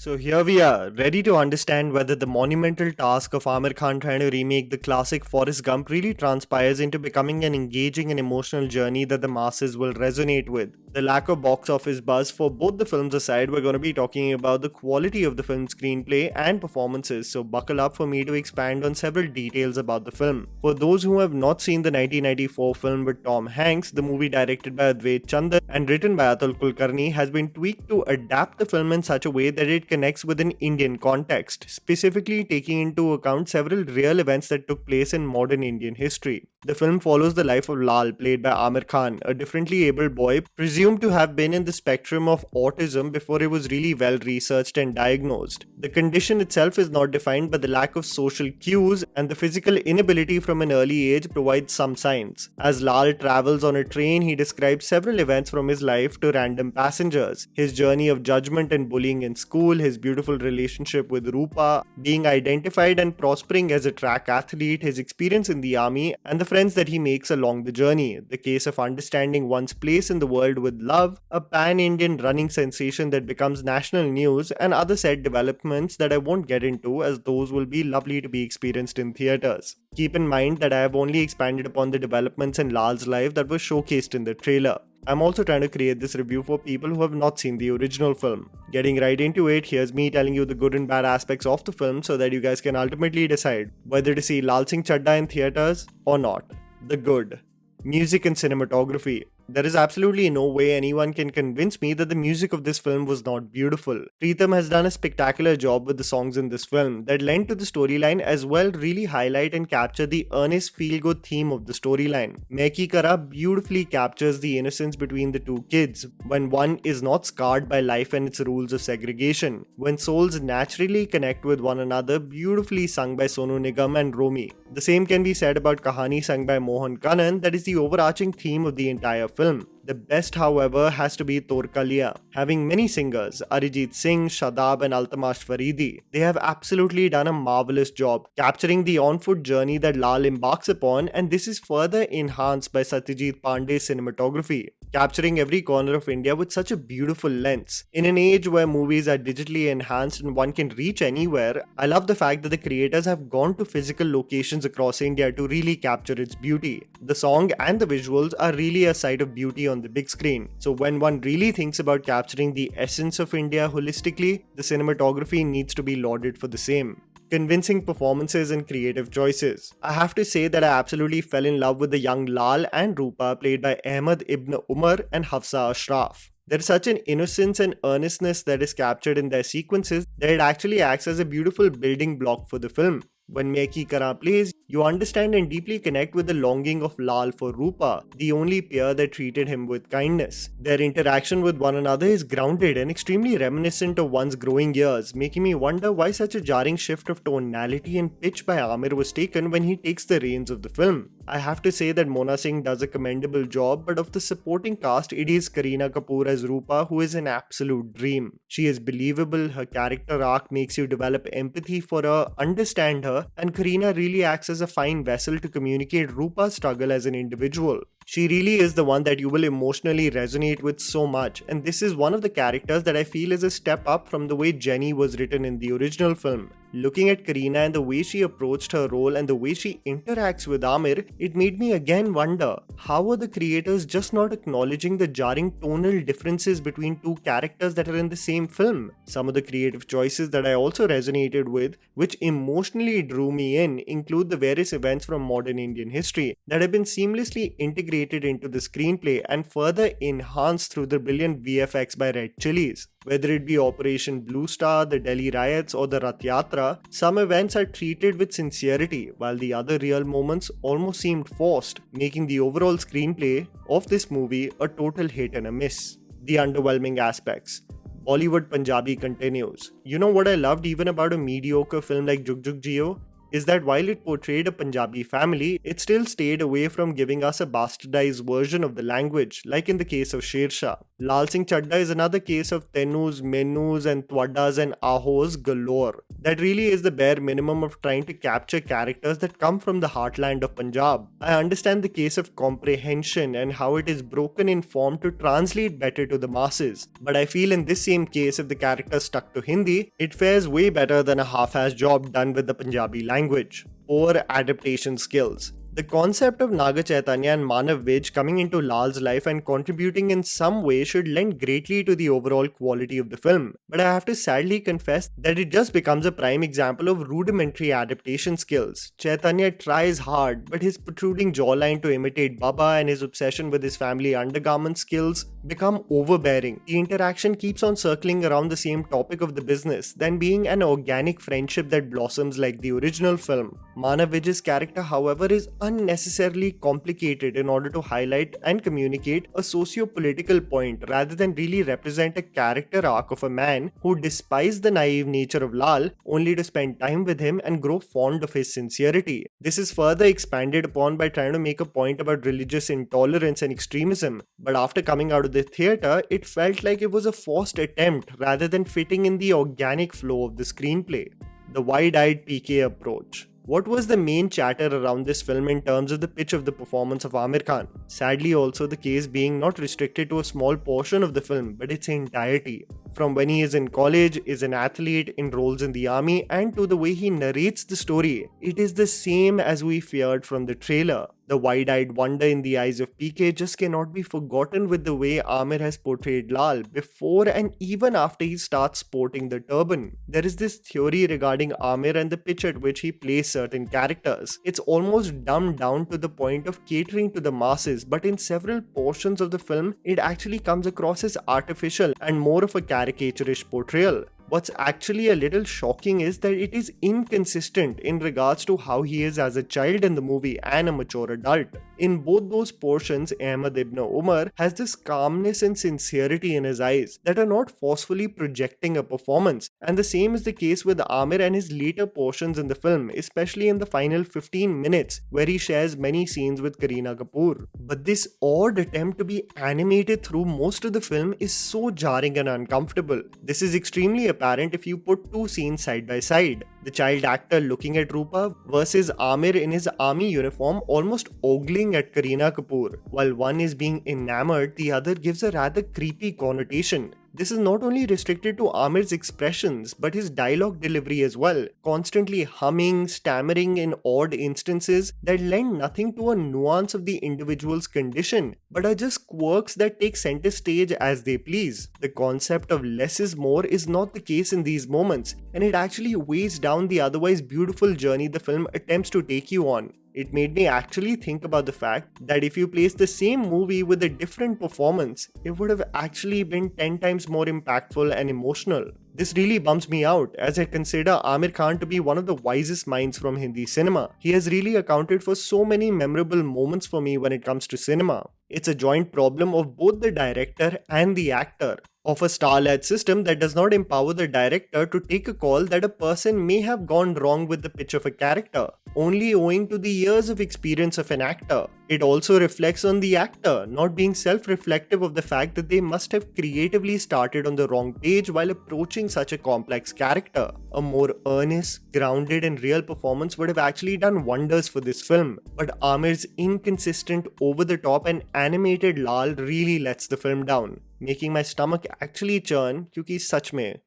So here we are, ready to understand whether the monumental task of Aamir Khan trying to remake the classic Forrest Gump really transpires into becoming an engaging and emotional journey that the masses will resonate with. The lack of box office buzz for both the films aside, we're going to be talking about the quality of the film's screenplay and performances, so buckle up for me to expand on several details about the film. For those who have not seen the 1994 film with Tom Hanks, the movie directed by Wideeyed Chaddha and written by Atul Kulkarni has been tweaked to adapt the film in such a way that it connects with an Indian context, specifically taking into account several real events that took place in modern Indian history. The film follows the life of Laal, played by Aamir Khan, a differently abled boy presumed to have been in the spectrum of autism before it was really well researched and diagnosed. The condition itself is not defined, but the lack of social cues and the physical inability from an early age provides some signs. As Laal travels on a train, he describes several events from his life to random passengers. His journey of judgment and bullying in school, his beautiful relationship with Rupa, being identified and prospering as a track athlete, his experience in the army, and the friends that he makes along the journey. The case of understanding one's place in the world with love, a pan-Indian running sensation that becomes national news, and other said developments that I won't get into, as those will be lovely to be experienced in theatres. Keep in mind that I have only expanded upon the developments in Lal's life that were showcased in the trailer. I'm also trying to create this review for people who have not seen the original film. Getting right into it, here's me telling you the good and bad aspects of the film so that you guys can ultimately decide whether to see Laal Singh Chaddha in theatres or not. The good. Music and cinematography. There is absolutely no way anyone can convince me that the music of this film was not beautiful. Preetham has done a spectacular job with the songs in this film that lend to the storyline as well, really highlight and capture the earnest feel-good theme of the storyline. Meki Kara beautifully captures the innocence between the two kids, when one is not scarred by life and its rules of segregation, when souls naturally connect with one another, beautifully sung by Sonu Nigam and Romi. The same can be said about Kahani sung by Mohan Kannan, that is the overarching theme of the entire film. The best, however, has to be Torkaliya, having many singers, Arijit Singh, Shadab and Altamash Faridi. They have absolutely done a marvelous job capturing the on-foot journey that Lal embarks upon, and this is further enhanced by Satyajit Pandey's cinematography, capturing every corner of India with such a beautiful lens. In an age where movies are digitally enhanced and one can reach anywhere, I love the fact that the creators have gone to physical locations across India to really capture its beauty. The song and the visuals are really a sight of beauty on the big screen. So when one really thinks about capturing the essence of India holistically, the cinematography needs to be lauded for the same. Convincing performances and creative choices. I have to say that I absolutely fell in love with the young Lal and Rupa, played by Ahmed Ibn Umar and Hafsa Ashraf. There is such an innocence and earnestness that is captured in their sequences that it actually acts as a beautiful building block for the film. When Meki Kara plays, you understand and deeply connect with the longing of Lal for Rupa, the only peer that treated him with kindness. Their interaction with one another is grounded and extremely reminiscent of one's growing years, making me wonder why such a jarring shift of tonality and pitch by Aamir was taken when he takes the reins of the film. I have to say that Mona Singh does a commendable job, but of the supporting cast, it is Kareena Kapoor as Rupa who is an absolute dream. She is believable, her character arc makes you develop empathy for her, understand her, and Kareena really acts as a fine vessel to communicate Rupa's struggle as an individual. She really is the one that you will emotionally resonate with so much, and this is one of the characters that I feel is a step up from the way Jenny was written in the original film. Looking at Kareena and the way she approached her role and the way she interacts with Aamir, it made me again wonder, how are the creators just not acknowledging the jarring tonal differences between two characters that are in the same film? Some of the creative choices that I also resonated with, which emotionally drew me in, include the various events from modern Indian history that have been seamlessly integrated into the screenplay and further enhanced through the brilliant VFX by Red Chillies. Whether it be Operation Blue Star, the Delhi riots or the Rath Yatra, some events are treated with sincerity, while the other real moments almost seemed forced, making the overall screenplay of this movie a total hit and a miss. The underwhelming aspects. Bollywood Punjabi continues. You know what I loved even about a mediocre film like Jug Jug Jio? is that while it portrayed a Punjabi family, it still stayed away from giving us a bastardized version of the language, like in the case of Sher Shah. Laal Singh Chaddha is another case of Tenus, Menus and Twaddas and Ahos galore. That really is the bare minimum of trying to capture characters that come from the heartland of Punjab. I understand the case of comprehension and how it is broken in form to translate better to the masses, but I feel in this same case if the character stuck to Hindi, it fares way better than a half-assed job done with the Punjabi language. Poor adaptation skills. The concept of Naga Chaitanya and Manav Vij coming into Lal's life and contributing in some way should lend greatly to the overall quality of the film, but I have to sadly confess that it just becomes a prime example of rudimentary adaptation skills. Chaitanya tries hard, but his protruding jawline to imitate Baba and his obsession with his family undergarment skills become overbearing. The interaction keeps on circling around the same topic of the business than being an organic friendship that blossoms like the original film. Manav Vij's character, however, is unnecessarily complicated in order to highlight and communicate a socio-political point rather than really represent a character arc of a man who despised the naive nature of Lal only to spend time with him and grow fond of his sincerity. This is further expanded upon by trying to make a point about religious intolerance and extremism, but after coming out of the theatre, it felt like it was a forced attempt rather than fitting in the organic flow of the screenplay. The Wideeyed PK Approach. What was the main chatter around this film in terms of the pitch of the performance of Aamir Khan? Sadly also the case being not restricted to a small portion of the film but its entirety. From when he is in college, is an athlete, enrolls in the army, and to the way he narrates the story, it is the same as we feared from the trailer. The wide-eyed wonder in the eyes of PK just cannot be forgotten with the way Aamir has portrayed Lal before and even after he starts sporting the turban. There is this theory regarding Aamir and the pitch at which he plays certain characters. It's almost dumbed down to the point of catering to the masses, but in several portions of the film, it actually comes across as artificial and more of a caricaturish portrayal. What's actually a little shocking is that it is inconsistent in regards to how he is as a child in the movie and a mature adult. In both those portions, Ahmed Ibn Umar has this calmness and sincerity in his eyes that are not forcefully projecting a performance, and the same is the case with Aamir and his later portions in the film, especially in the final 15 minutes where he shares many scenes with Kareena Kapoor. But this odd attempt to be animated through most of the film is so jarring and uncomfortable. This is extremely apparent if you put two scenes side by side. The child actor looking at Rupa versus Aamir in his army uniform almost ogling at Kareena Kapoor. While one is being enamored, the other gives a rather creepy connotation. This is not only restricted to Aamir's expressions, but his dialogue delivery as well, constantly humming, stammering in odd instances that lend nothing to a nuance of the individual's condition, but are just quirks that take center stage as they please. The concept of less is more is not the case in these moments, and it actually weighs down the otherwise beautiful journey the film attempts to take you on. It made me actually think about the fact that if you placed the same movie with a different performance, it would have actually been 10 times more impactful and emotional. This really bums me out as I consider Aamir Khan to be one of the wisest minds from Hindi cinema. He has really accounted for so many memorable moments for me when it comes to cinema. It's a joint problem of both the director and the actor, of a star-led system that does not empower the director to take a call that a person may have gone wrong with the pitch of a character, only owing to the years of experience of an actor. It also reflects on the actor not being self-reflective of the fact that they must have creatively started on the wrong page while approaching such a complex character. A more earnest, grounded and real performance would have actually done wonders for this film, but Aamir's inconsistent, over-the-top and animated Lal really lets the film down, making my stomach actually churn क्योंकि सच में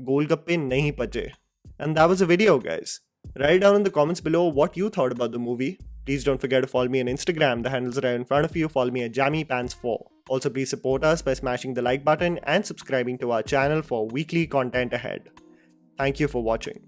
गोलगप्पे नहीं पचे. And that was the video, guys. Write down in the comments below what you thought about the movie. Please don't forget to follow me on Instagram, the handles are right in front of you. Follow me at JammyPants4. Also please support us by smashing the like button and subscribing to our channel for weekly content ahead. Thank you for watching.